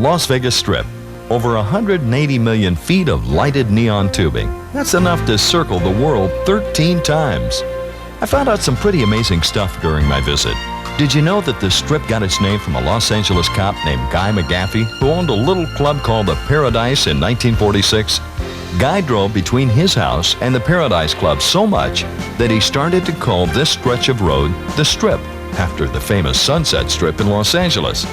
Las Vegas Strip. Over 180 million feet of lighted neon tubing. That's enough to circle the world 13 times. I found out some pretty amazing stuff during my visit. Did you know that the Strip got its name from a Los Angeles cop named Guy McGaffey, who owned a little club called the Paradise in 1946? Guy drove between his house and the Paradise Club so much that he started to call this stretch of road the Strip, after the famous Sunset Strip in Los Angeles.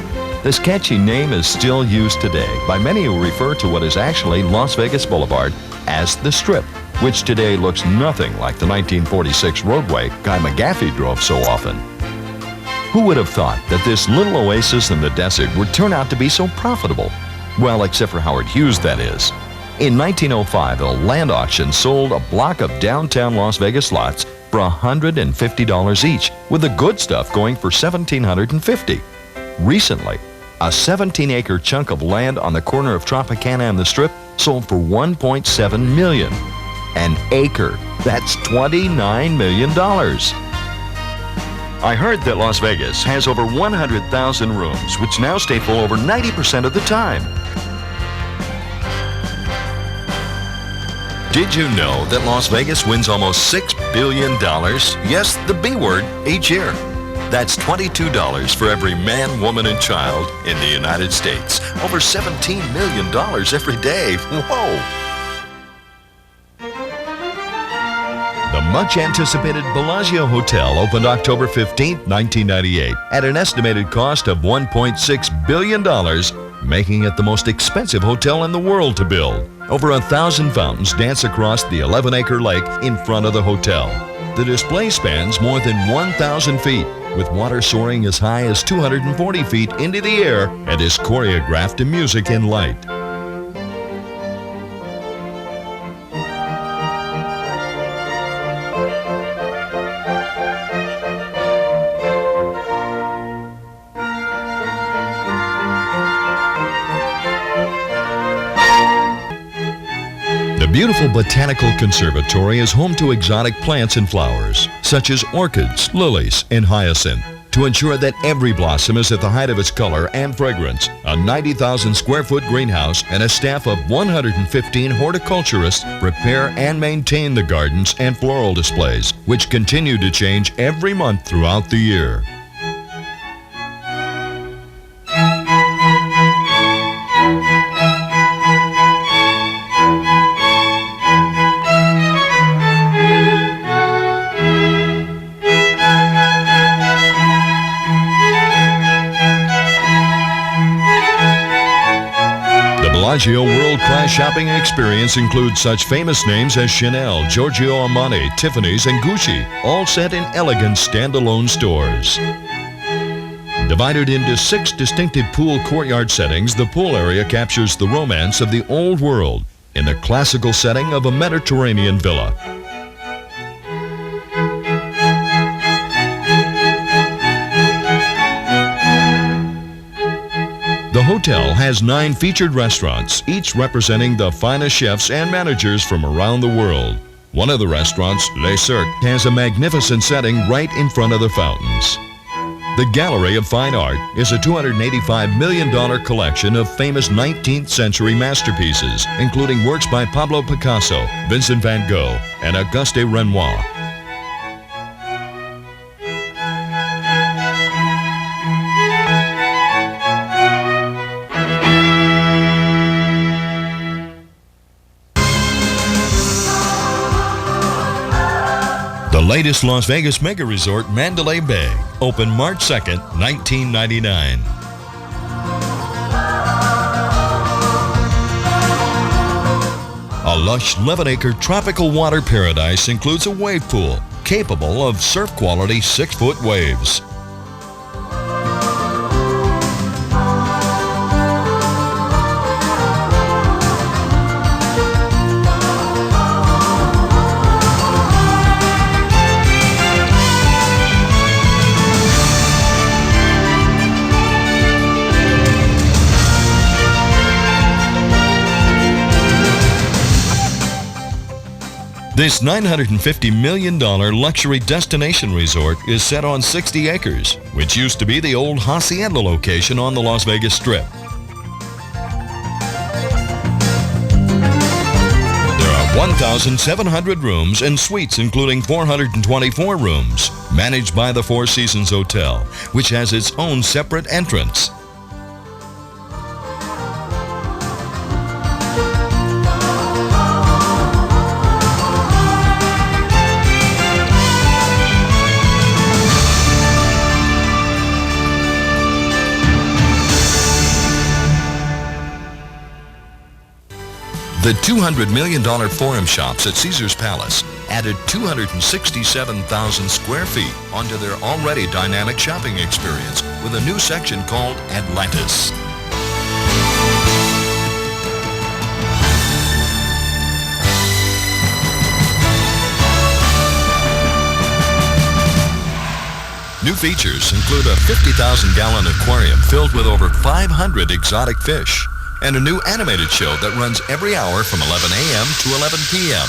This catchy name is still used today by many who refer to what is actually Las Vegas Boulevard as the Strip, which today looks nothing like the 1946 roadway Guy McGaffey drove so often. Who would have thought that this little oasis in the desert would turn out to be so profitable? Well, except for Howard Hughes, that is. In 1905, a land auction sold a block of downtown Las Vegas lots for $150 each, with the good stuff going for $1,750. Recently, a 17-acre chunk of land on the corner of Tropicana and the Strip sold for $1.7 million. An acre, that's $29 million. I heard that Las Vegas has over 100,000 rooms, which now stay full over 90% of the time. Did you know that Las Vegas wins almost $6 billion? Yes, the B word, each year. That's $22 for every man, woman, and child in the United States. Over $17 million every day. Whoa! The much-anticipated Bellagio Hotel opened October 15, 1998, at an estimated cost of $1.6 billion, making it the most expensive hotel in the world to build. Over 1,000 fountains dance across the 11-acre lake in front of the hotel. The display spans more than 1,000 feet, with water soaring as high as 240 feet into the air and is choreographed to music and light. The beautiful Botanical Conservatory is home to exotic plants and flowers, such as orchids, lilies, and hyacinth. To ensure that every blossom is at the height of its color and fragrance, a 90,000 square foot greenhouse and a staff of 115 horticulturists prepare and maintain the gardens and floral displays, which continue to change every month throughout the year. Bellagio world-class shopping experience includes such famous names as Chanel, Giorgio Armani, Tiffany's, and Gucci, all set in elegant standalone stores. Divided into 6 distinctive pool courtyard settings, the pool area captures the romance of the old world in the classical setting of a Mediterranean villa. The hotel has 9 featured restaurants, each representing the finest chefs and managers from around the world. One of the restaurants, Le Cirque, has a magnificent setting right in front of the fountains. The Gallery of Fine Art is a $285 million collection of famous 19th century masterpieces, including works by Pablo Picasso, Vincent van Gogh, and Auguste Renoir. The latest Las Vegas mega resort, Mandalay Bay, opened March 2nd, 1999. A lush 11-acre tropical water paradise includes a wave pool capable of surf-quality 6-foot waves. This $950 million luxury destination resort is set on 60 acres, which used to be the old Hacienda location on the Las Vegas Strip. 1,700 rooms and suites including 424 rooms, managed by the Four Seasons Hotel, which has its own separate entrance. The $200 million Forum Shops at Caesars Palace added 267,000 square feet onto their already dynamic shopping experience with a new section called Atlantis. New features include a 50,000-gallon aquarium filled with over 500 exotic fish, and a new animated show that runs every hour from 11 a.m. to 11 p.m.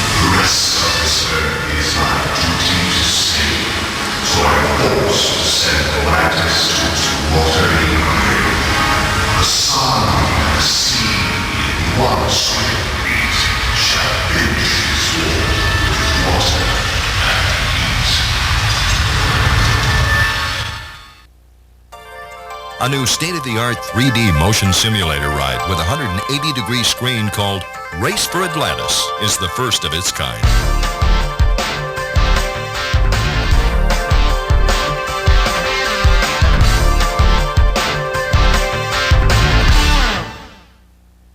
The rest of this earth is my duty to save, so I'm forced to send Atlantis to its watering grave. The sun and the sea in one swift beat shall finish his war with water and heat. A new state-of-the-art 3D motion simulator ride with a 180-degree screen called Race for Atlantis is the first of its kind.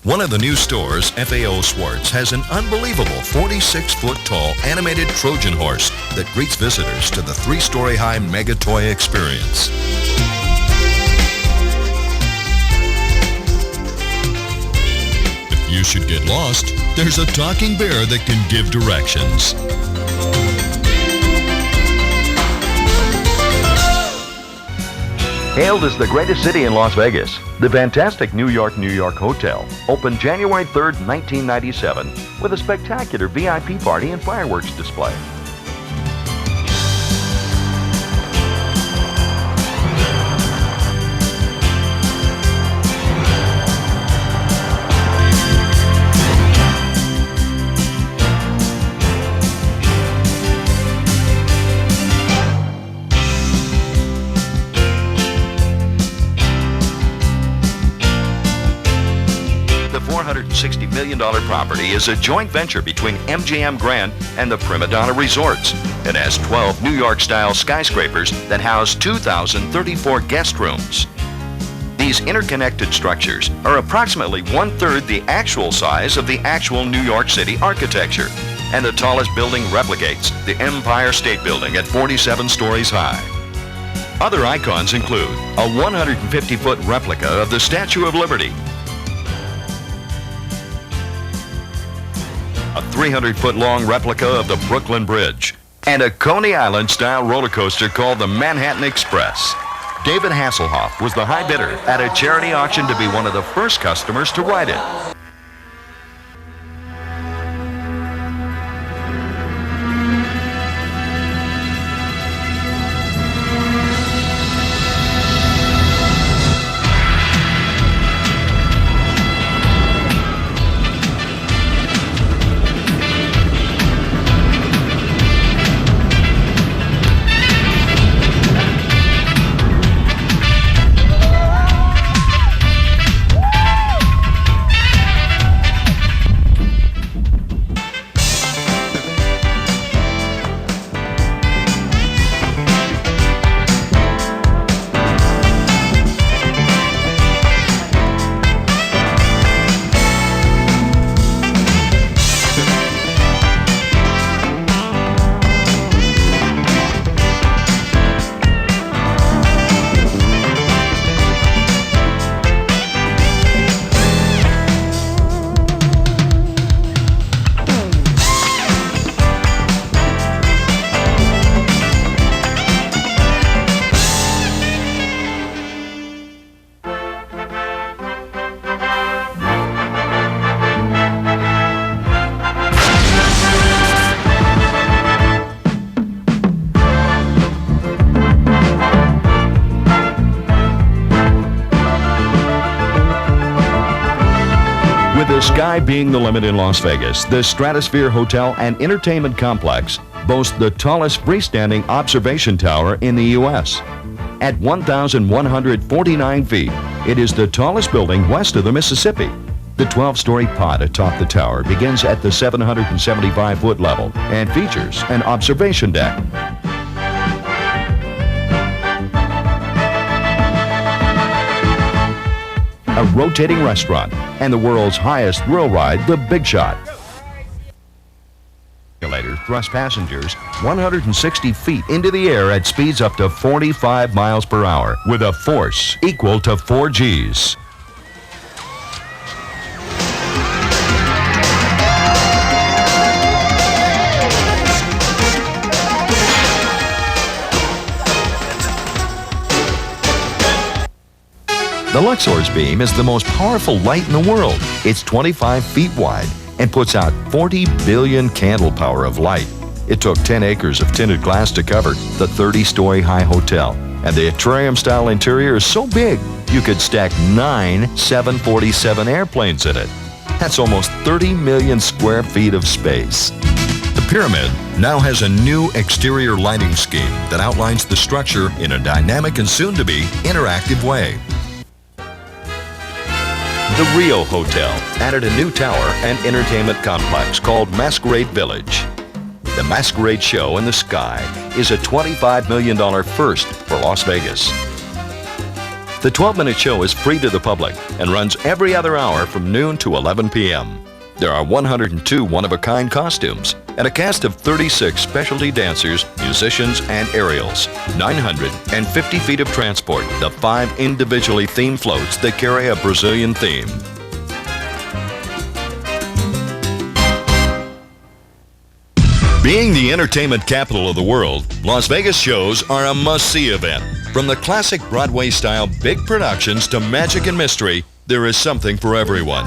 One of the new stores, FAO Schwartz, has an unbelievable 46-foot-tall animated Trojan horse that greets visitors to the 3-story-high mega toy experience. If you should get lost, there's a talking bear that can give directions. Hailed as the greatest city in Las Vegas, the fantastic New York Hotel opened January 3rd, 1997 with a spectacular VIP party and fireworks display. $460 million property is a joint venture between MGM Grand and the Prima Donna Resorts. It has 12 New York-style skyscrapers that house 2,034 guest rooms. These interconnected structures are approximately one-third the actual size of the actual New York City architecture, and the tallest building replicates the Empire State Building at 47 stories high. Other icons include a 150-foot replica of the Statue of Liberty, a 300-foot-long replica of the Brooklyn Bridge, and a Coney Island-style roller coaster called the Manhattan Express. David Hasselhoff was the high bidder at a charity auction to be one of the first customers to ride it. sky being the limit in Las Vegas, the Stratosphere Hotel and Entertainment Complex boasts the tallest freestanding observation tower in the U.S. At 1,149 feet, it is the tallest building west of the Mississippi. The 12-story pod atop the tower begins at the 775-foot level and features an observation deck. A rotating restaurant, and the world's highest thrill ride, the Big Shot. Escalator thrust passengers 160 feet into the air at speeds up to 45 miles per hour with a force equal to 4 Gs. The Luxor's beam is the most powerful light in the world. It's 25 feet wide and puts out 40 billion candle power of light. It took 10 acres of tinted glass to cover the 30-story high hotel. And the atrium-style interior is so big, you could stack 9 747 airplanes in it. That's almost 30 million square feet of space. The Pyramid now has a new exterior lighting scheme that outlines the structure in a dynamic and soon-to-be interactive way. The Rio Hotel added a new tower and entertainment complex called Masquerade Village. The Masquerade Show in the Sky is a $25 million first for Las Vegas. The 12-minute show is free to the public and runs every other hour from noon to 11 p.m. There are 102 one-of-a-kind costumes and a cast of 36 specialty dancers, musicians, and aerials, 950 feet of transport, the 5 individually themed floats that carry a Brazilian theme. Being the entertainment capital of the world, Las Vegas shows are a must-see event. From the classic Broadway-style big productions to magic and mystery, there is something for everyone.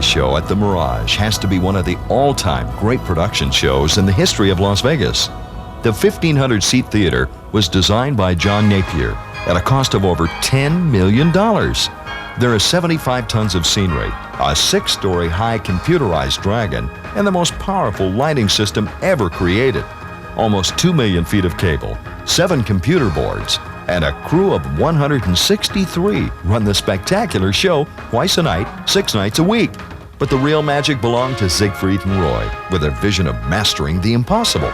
Show at the Mirage has to be one of the all-time great production shows in the history of Las Vegas. The 1,500-seat theater was designed by John Napier at a cost of over $10 million. There are 75 tons of scenery, a 6-story high computerized dragon, and the most powerful lighting system ever created. Almost 2 million feet of cable, 7 computer boards, and a crew of 163 run the spectacular show twice a night, 6 nights a week. But the real magic belonged to Siegfried and Roy, with their vision of mastering the impossible.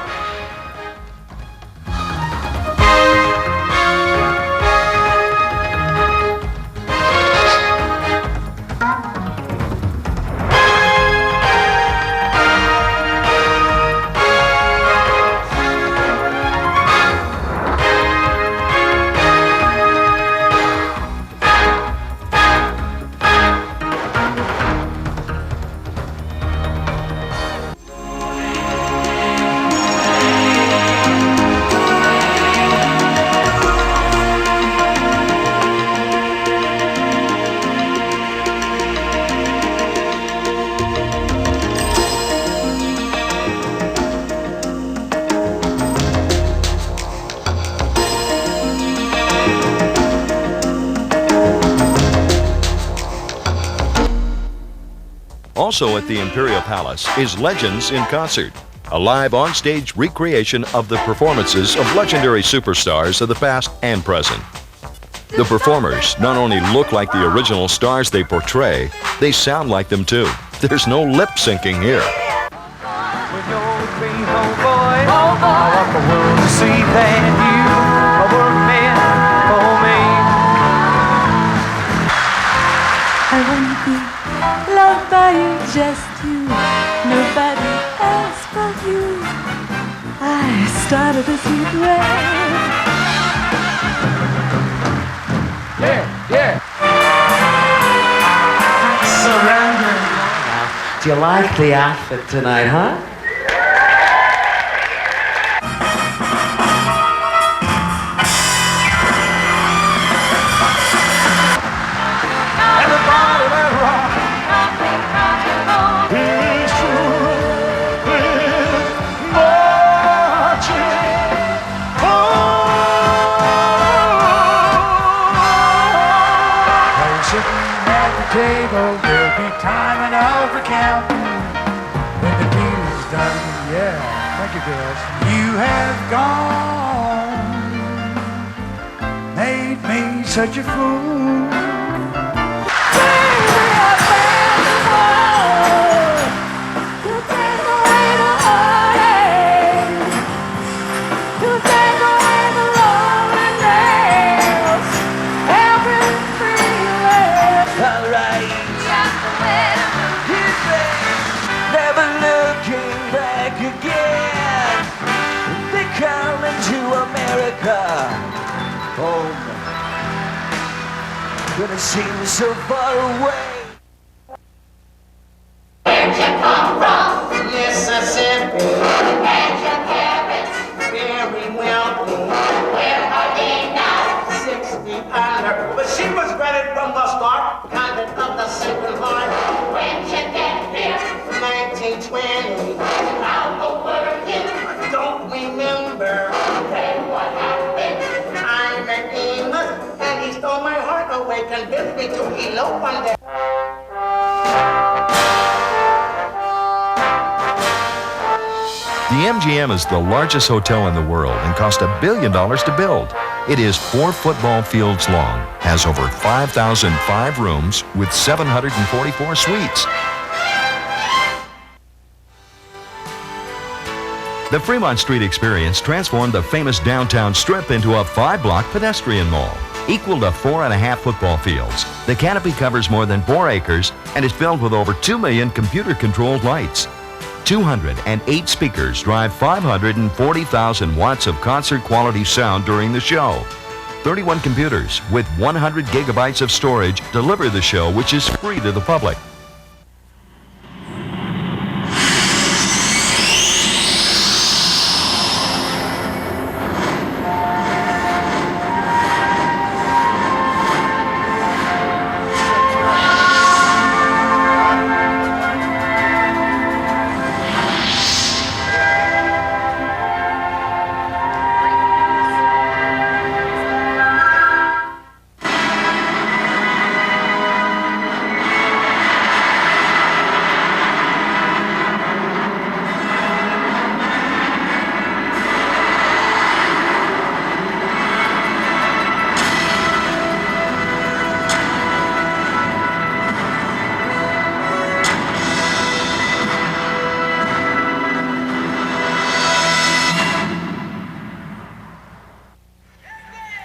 Also at the Imperial Palace is Legends in Concert, a live on-stage recreation of the performances of legendary superstars of the past and present. The performers not only look like the original stars they portray, they sound like them too. There's no lip syncing here. With your dream, oh boy, I want the world to see that you were meant for me. I wanna be loved by you, just you, nobody else but you. I started this regret. Yeah. Surrender. Do you like the outfit tonight, huh? Everybody let rock. It's true. It's marching on. Sitting at the table, there'll be time enough for counting. When the deal is done, yeah, thank you, girls. You have gone, made me such a fool. Never looking back again. They come into America. Home. Gonna seem so far away. Where'd you come from? Mississippi. And your parents, Very wealthy. where are they now? 60 under. But she was ready from the start. Kind of the Sacred Heart. When'd you get here? 1920. How old were you? Don't remember. Then what happened? I met Amos, and he stole my heart away, convinced me to elope one day. The MGM is the largest hotel in the world and cost $1 billion to build. It is 4 football fields long, has over 5,005 rooms with 744 suites. The Fremont Street experience transformed the famous downtown strip into a 5-block pedestrian mall, equal to 4.5 football fields. The canopy covers more than 4 acres and is filled with over 2 million computer-controlled lights. 208 speakers drive 540,000 watts of concert-quality sound during the show. 31 computers with 100 gigabytes of storage deliver the show, which is free to the public.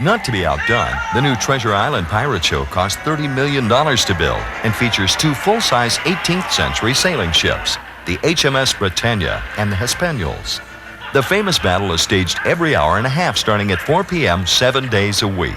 Not to be outdone, the new Treasure Island Pirate Show cost $30 million to build and features 2 full-size 18th century sailing ships, the HMS Britannia and the Hispaniols. The famous battle is staged every hour and a half starting at 4 p.m. 7 days a week.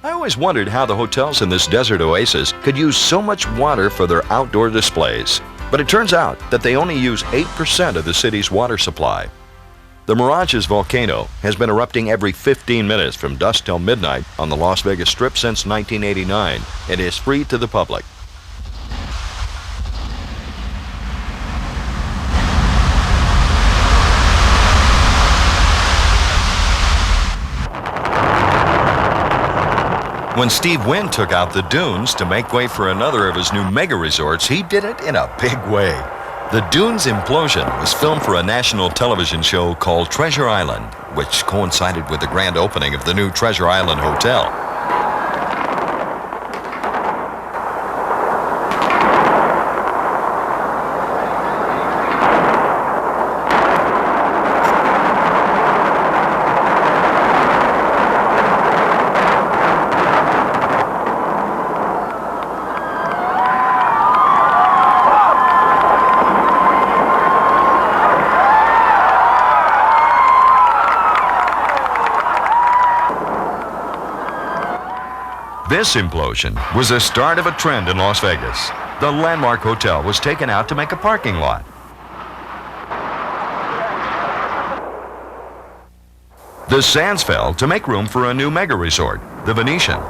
I always wondered how the hotels in this desert oasis could use so much water for their outdoor displays. But it turns out that they only use 8% of the city's water supply. The Mirage's volcano has been erupting every 15 minutes from dusk till midnight on the Las Vegas Strip since 1989 and is free to the public. When Steve Wynn took out the dunes to make way for another of his new mega resorts, he did it in a big way. The Dunes Implosion was filmed for a national television show called Treasure Island, which coincided with the grand opening of the new Treasure Island Hotel. This implosion was the start of a trend in Las Vegas. The landmark hotel was taken out to make a parking lot. The sands fell to make room for a new mega resort, the Venetian.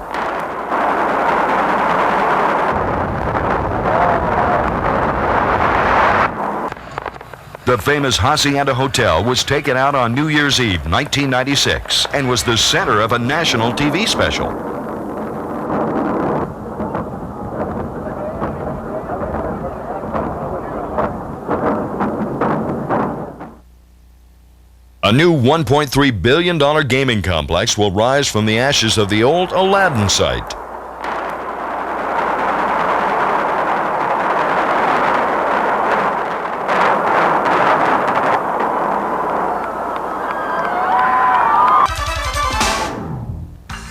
The famous Hacienda Hotel was taken out on New Year's Eve, 1996, and was the center of a national TV special. A new $1.3 billion gaming complex will rise from the ashes of the old Aladdin site.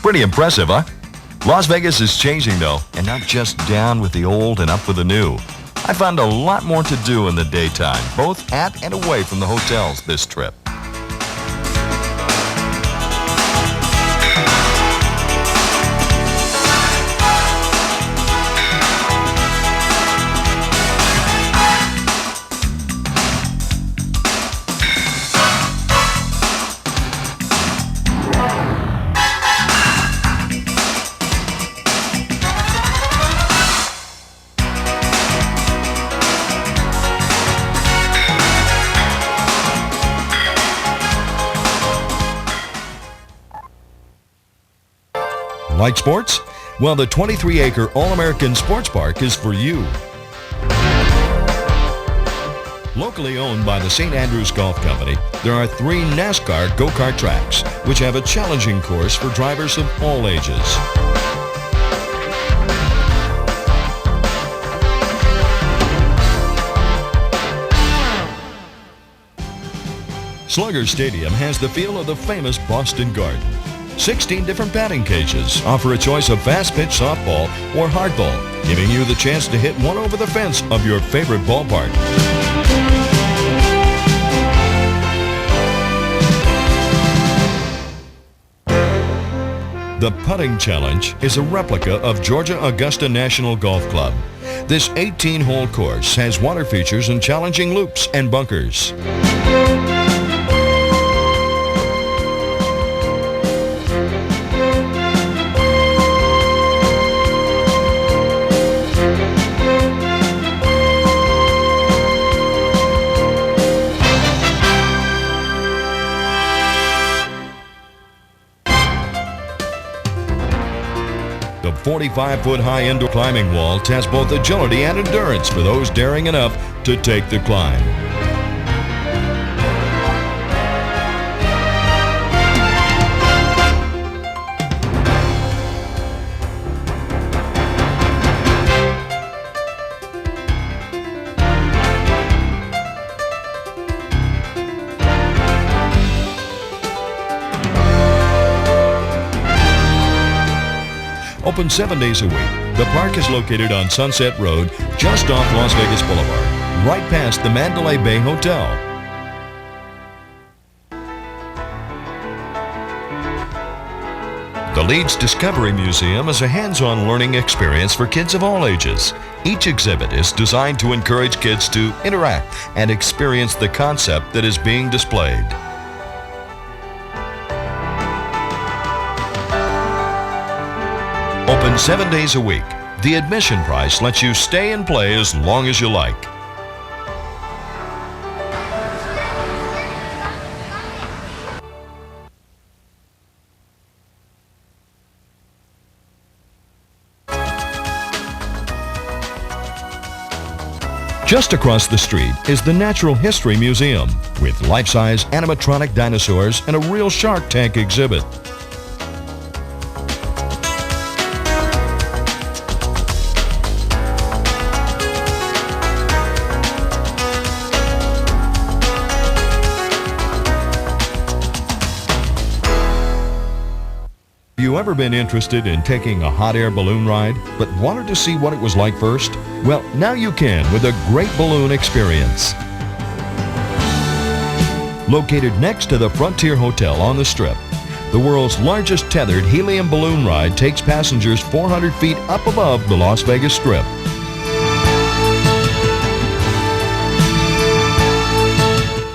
Pretty impressive, huh? Las Vegas is changing, though, and not just down with the old and up with the new. I found a lot more to do in the daytime, both at and away from the hotels this trip. Like sports? Well, the 23-acre All-American Sports Park is for you. Locally owned by the St. Andrews Golf Company, there are 3 NASCAR go-kart tracks, which have a challenging course for drivers of all ages. Slugger Stadium has the feel of the famous Boston Garden. 16 different batting cages offer a choice of fast-pitch softball or hardball, giving you the chance to hit one over the fence of your favorite ballpark. The Putting Challenge is a replica of Georgia Augusta National Golf Club. This 18-hole course has water features and challenging loops and bunkers. The 45-foot-high indoor climbing wall tests both agility and endurance for those daring enough to take the climb. Open 7 days a week, the park is located on Sunset Road, just off Las Vegas Boulevard, right past the Mandalay Bay Hotel. The Leeds Discovery Museum is a hands-on learning experience for kids of all ages. Each exhibit is designed to encourage kids to interact and experience the concept that is being displayed. Open 7 days a week. The admission price lets you stay and play as long as you like. Just across the street is the Natural History Museum with life-size animatronic dinosaurs and a real Shark Tank exhibit. Have you ever been interested in taking a hot air balloon ride, but wanted to see what it was like first? Well, now you can with a great balloon experience. Located next to the Frontier Hotel on the Strip, the world's largest tethered helium balloon ride takes passengers 400 feet up above the Las Vegas Strip.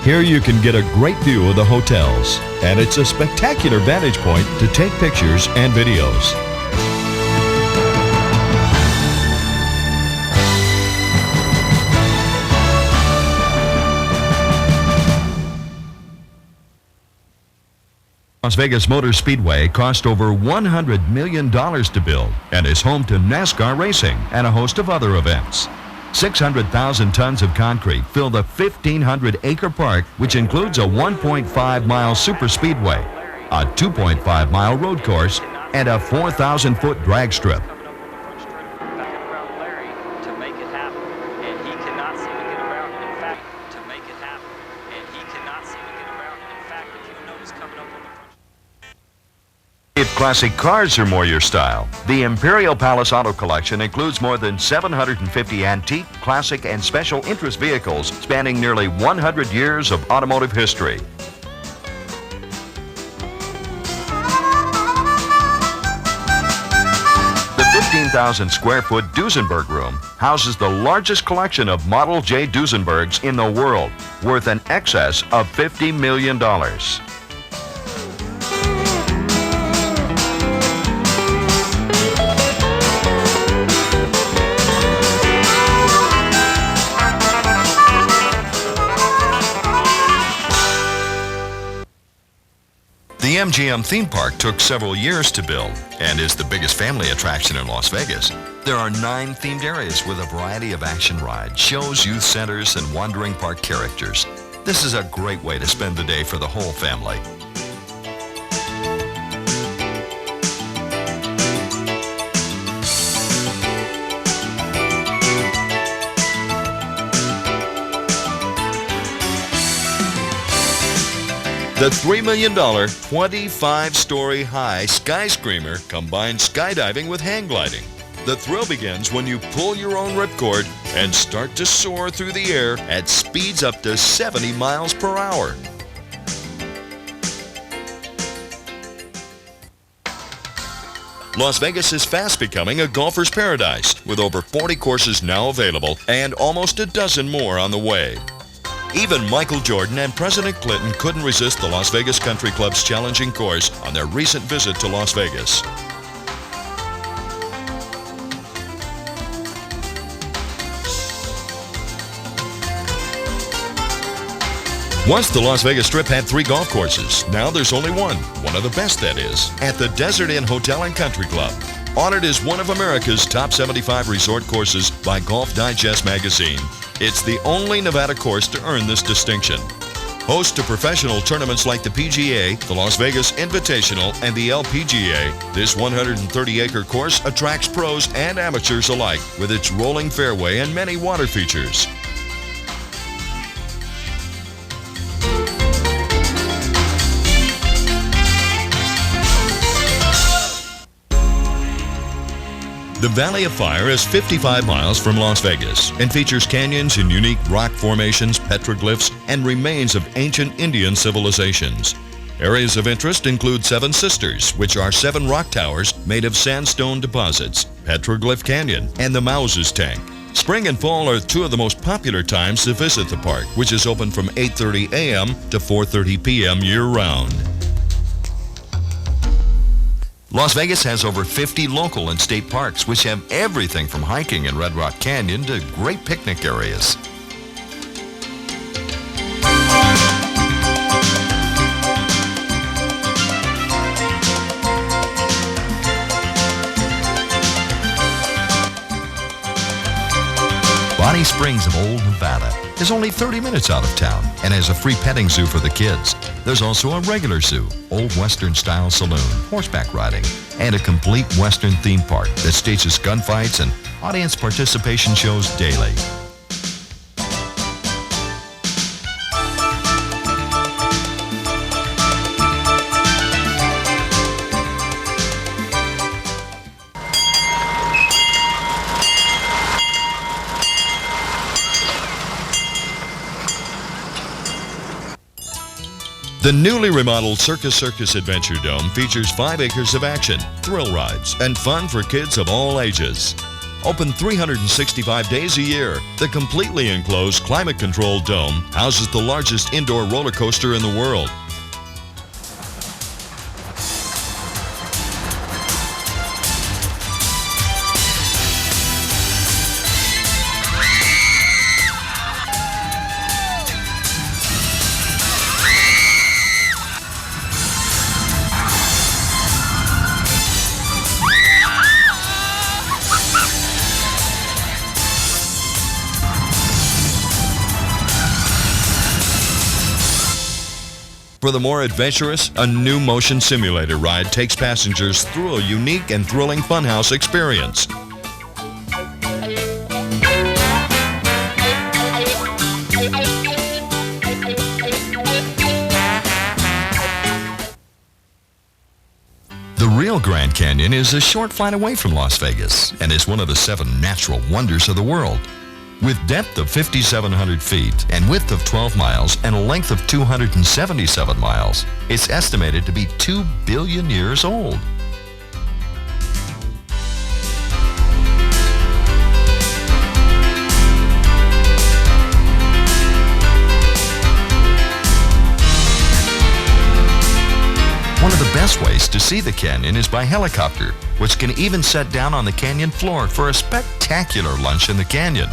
Here you can get a great view of the hotels, and it's a spectacular vantage point to take pictures and videos. Las Vegas Motor Speedway cost over $100 million to build and is home to NASCAR racing and a host of other events. 600,000 tons of concrete fill the 1,500-acre park, which includes a 1.5-mile superspeedway, a 2.5-mile road course, and a 4,000-foot drag strip. If classic cars are more your style, the Imperial Palace Auto Collection includes more than 750 antique, classic, and special interest vehicles spanning nearly 100 years of automotive history. The 15,000 square foot Duesenberg room houses the largest collection of Model J Duesenbergs in the world, worth an excess of $50 million. The MGM theme park took several years to build and is the biggest family attraction in Las Vegas. There are 9 themed areas with a variety of action rides, shows, youth centers, and wandering park characters. This is a great way to spend the day for the whole family. The $3 million, 25-story high skyscraper combines skydiving with hang gliding. The thrill begins when you pull your own ripcord and start to soar through the air at speeds up to 70 miles per hour. Las Vegas is fast becoming a golfer's paradise, with over 40 courses now available and almost a dozen more on the way. Even Michael Jordan and President Clinton couldn't resist the Las Vegas Country Club's challenging course on their recent visit to Las Vegas. Once the Las Vegas Strip had 3 golf courses, now there's only one of the best that is, at the Desert Inn Hotel and Country Club. Honored as one of America's top 75 resort courses by Golf Digest magazine. It's the only Nevada course to earn this distinction. Host to professional tournaments like the PGA, the Las Vegas Invitational, and the LPGA, this 130-acre course attracts pros and amateurs alike with its rolling fairway and many water features. The Valley of Fire is 55 miles from Las Vegas and features canyons and unique rock formations, petroglyphs, and remains of ancient Indian civilizations. Areas of interest include Seven Sisters, which are 7 rock towers made of sandstone deposits, Petroglyph Canyon, and the Mouse's Tank. Spring and fall are 2 of the most popular times to visit the park, which is open from 8:30 a.m. to 4:30 p.m. year-round. Las Vegas has over 50 local and state parks, which have everything from hiking in Red Rock Canyon to great picnic areas. Bonnie Springs Springs of Old Nevada is only 30 minutes out of town and has a free petting zoo for the kids. There's also a regular zoo, old Western-style saloon, horseback riding, and a complete Western theme park that stages gunfights and audience participation shows daily. The newly remodeled Circus Adventure Dome features 5 acres of action, thrill rides, and fun for kids of all ages. Open 365 days a year, the completely enclosed climate-controlled dome houses the largest indoor roller coaster in the world. For the more adventurous, a new motion simulator ride takes passengers through a unique and thrilling funhouse experience. The real Grand Canyon is a short flight away from Las Vegas and is one of the 7 natural wonders of the world. With depth of 5,700 feet and width of 12 miles and a length of 277 miles, it's estimated to be 2 billion years old. One of the best ways to see the canyon is by helicopter, which can even set down on the canyon floor for a spectacular lunch in the canyon.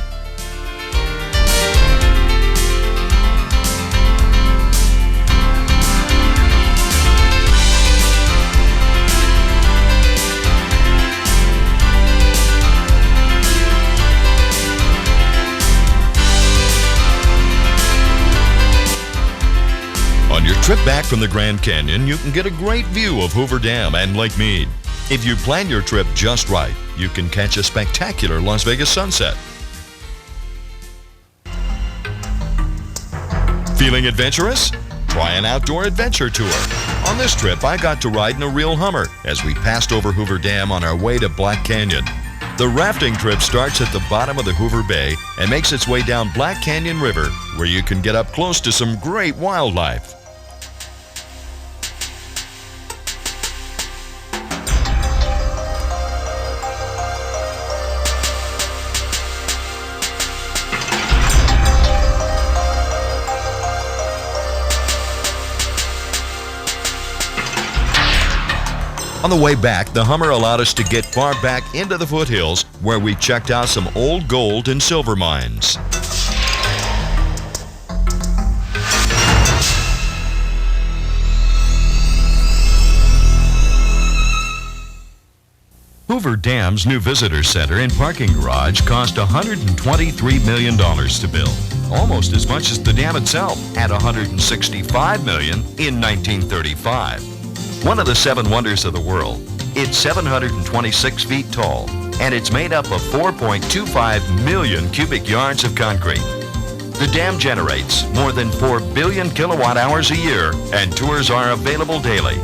On your trip back from the Grand Canyon, you can get a great view of Hoover Dam and Lake Mead. If you plan your trip just right, you can catch a spectacular Las Vegas sunset. Feeling adventurous? Try an outdoor adventure tour. On this trip, I got to ride in a real Hummer as we passed over Hoover Dam on our way to Black Canyon. The rafting trip starts at the bottom of the Hoover Bay and makes its way down Black Canyon River, where you can get up close to some great wildlife. On the way back, the Hummer allowed us to get far back into the foothills where we checked out some old gold and silver mines. Hoover Dam's new visitor center and parking garage cost $123 million to build, almost as much as the dam itself at $165 million in 1935. One of the 7 wonders of the world, it's 726 feet tall, and it's made up of 4.25 million cubic yards of concrete. The dam generates more than 4 billion kilowatt hours a year, and tours are available daily.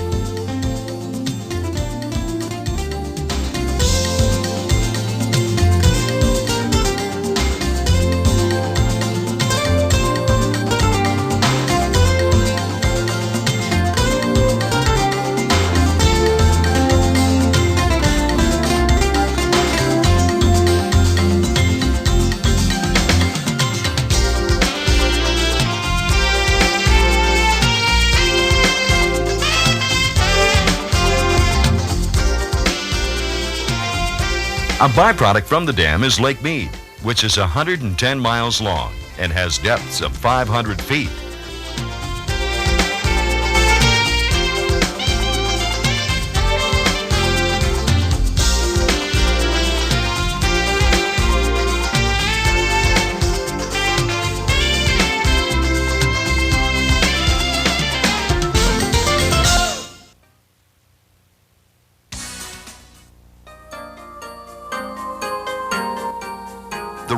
A byproduct from the dam is Lake Mead, which is 110 miles long and has depths of 500 feet.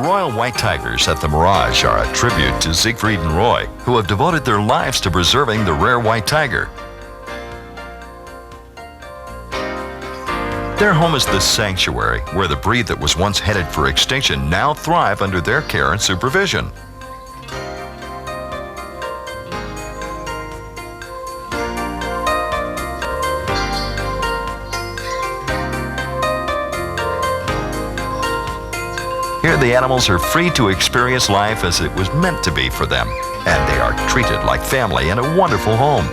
Royal White Tigers at the Mirage are a tribute to Siegfried and Roy, who have devoted their lives to preserving the rare white tiger. Their home is the sanctuary, where the breed that was once headed for extinction now thrive under their care and supervision. Here the animals are free to experience life as it was meant to be for them, and they are treated like family in a wonderful home.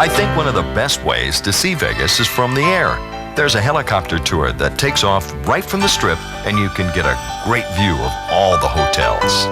I think one of the best ways to see Vegas is from the air. There's a helicopter tour that takes off right from the Strip, and you can get a great view of all the hotels.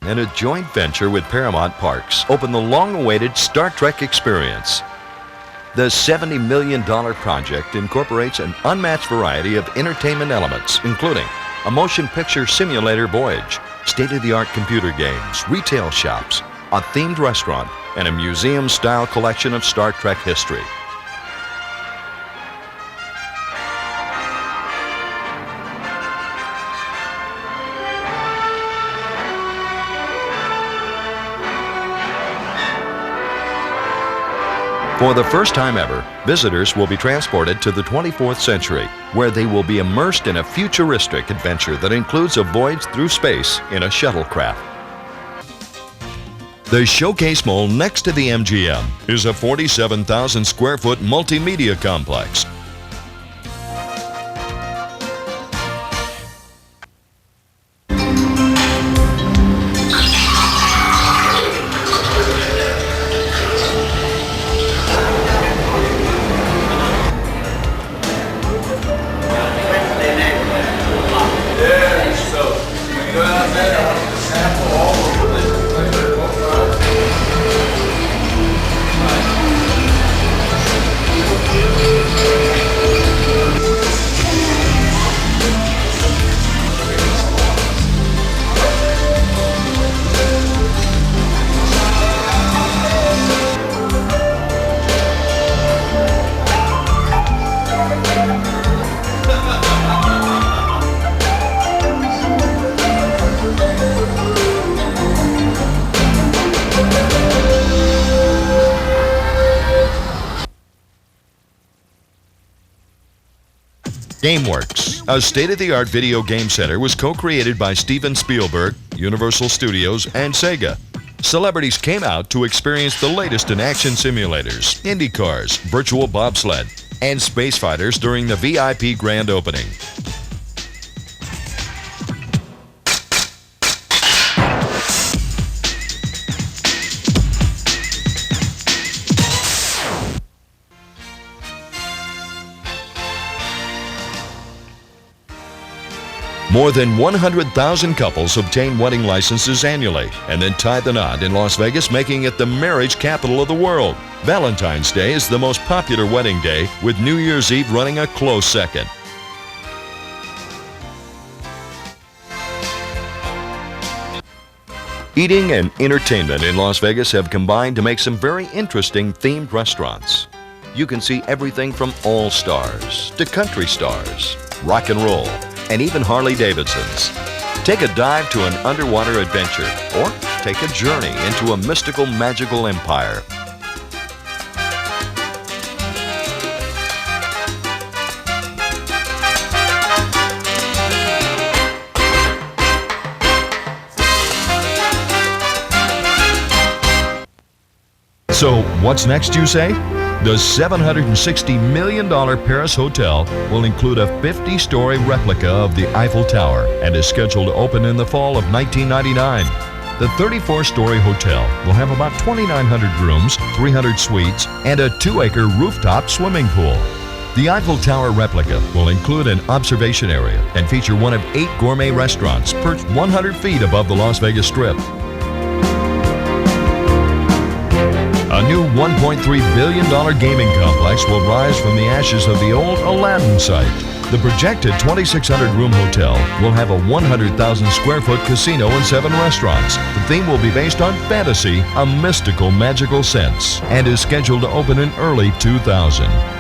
In a joint venture with Paramount Parks, open the long-awaited Star Trek experience. The $70 million project incorporates an unmatched variety of entertainment elements, including a motion picture simulator voyage, state-of-the-art computer games, retail shops, a themed restaurant, and a museum-style collection of Star Trek history. For the first time ever, visitors will be transported to the 24th century, where they will be immersed in a futuristic adventure that includes a voyage through space in a shuttlecraft. The Showcase Mall next to the MGM is a 47,000 square foot multimedia complex. GameWorks, a state-of-the-art video game center, was co-created by Steven Spielberg, Universal Studios, and Sega. Celebrities came out to experience the latest in action simulators, Indy cars, virtual bobsled, and space fighters during the VIP grand opening. More than 100,000 couples obtain wedding licenses annually and then tie the knot in Las Vegas, making it the marriage capital of the world. Valentine's Day is the most popular wedding day, with New Year's Eve running a close second. Eating and entertainment in Las Vegas have combined to make some very interesting themed restaurants. You can see everything from all stars to country stars, rock and roll, and even Harley Davidsons. Take a dive to an underwater adventure or take a journey into a mystical, magical empire. So, what's next, you say? The $760 million Paris Hotel will include a 50-story replica of the Eiffel Tower and is scheduled to open in the fall of 1999. The 34-story hotel will have about 2,900 rooms, 300 suites, and a 2-acre rooftop swimming pool. The Eiffel Tower replica will include an observation area and feature one of 8 gourmet restaurants perched 100 feet above the Las Vegas Strip. A new $1.3 billion gaming complex will rise from the ashes of the old Aladdin site. The projected 2,600-room hotel will have a 100,000 square foot casino and 7 restaurants. The theme will be based on fantasy, a mystical, magical sense, and is scheduled to open in early 2000.